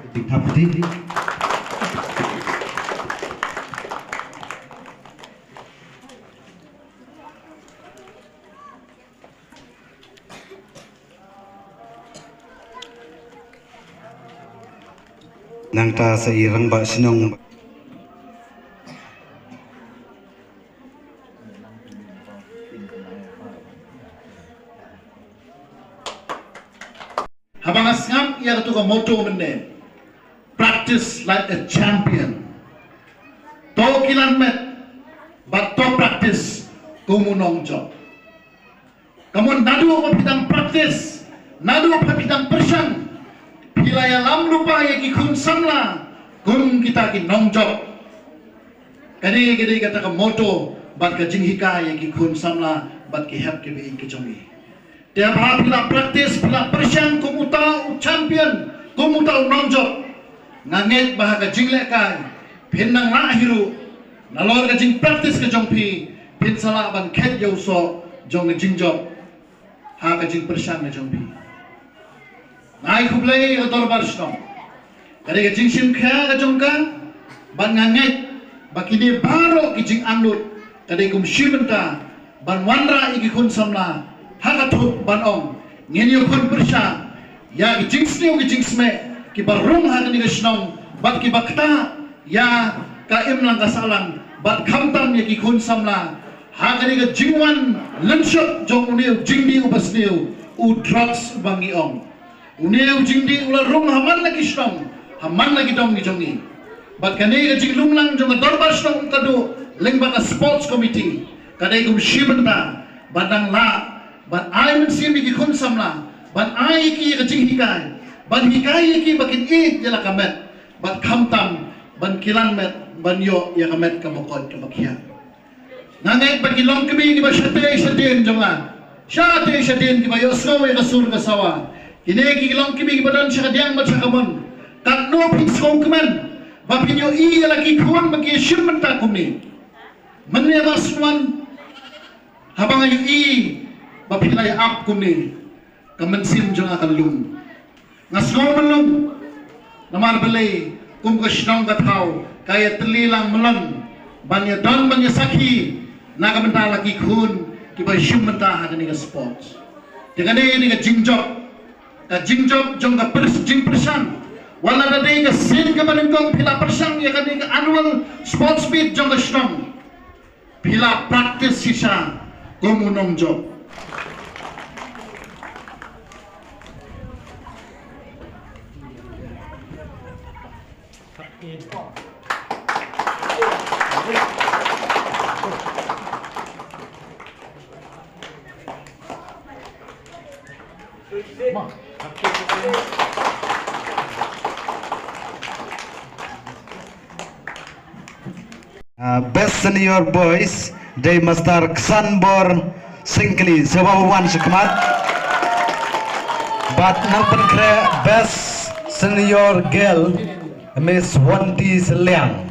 Dikapti. Nang ta sa irang ba sinong habang asngam ia tu ka motto menne practice like a champion to kilan met but to practice kumunong job kamun nadu papitang practice nadu papitang persyang pilaya lam lupa ya ki kun samla kun kita ki nong job kani gede kata ka motto bat ka jinghika ya ki kun samla bat ki hap ke bi ki jongi tiap hari bila praktis, bila persiang kumutau champion, kumutau nonjok, nganget bahaga jinglek kai, pinang nak hiru, nalor ka jing praktis ka jongpi, pin salah ban ket yau so jong jingjok, ha ka jing persiang ka jongpi. Nai kublai ka dorbar stong, kari ka jing sim kaya ka jongka, ban nganget, bakini baro ki jing anut, kari kum shimenta, ban wanra iki kun samla. Hakatuk banong ngenyo kun persya ya gijingsniu gijingsme ki barung hakan ni snong bat ki bakta ya ka imlang kasalang bat kamtam ya ki kun samla hakan ni jingwan lenshot jong uniu jingdi ubasniu u drugs bangi ong uniu jingdi ula rung haman lagi snong haman lagi dong ni jongi bat kani jinglumlang jong dorbar snong kadu lengbaka sports committee kadai kum shibenta badang la ban ai men sim ki kun samla ban ai ki ka jing hikai ban hikai ki bakin e jala kamet ban kamtam ban kilan met ban yo ya kamet ka mokod ka bakya nangai bakin long kemi ki ba shate jonga shate ki ba yo so ka sur ka sawa kine ki long kemi ki badan sa diang mat sa kamon tak no pin so kemen ba pin yo i la ki kun bagi shim ta kumni manne maswan habang ayu i bapilay up kuni kamansim jong akalum ngasgo malum namar belay kum kashnong kathaw kaya telilang melan banya don banya sakhi nagamenta laki khun kiba shumenta hadani ka sports tegane ni ka jingjok jong ka jing persan wala dadai ka sin ka banengkong pila persan ya kani ka annual sports meet jong ka shnong pila practice sisa kumunong job. Best senior boys Day Master Ksanbor Singkli Sewawan Sekmat Bat Nampan Kre Best senior girl Miss Wanti Seliang.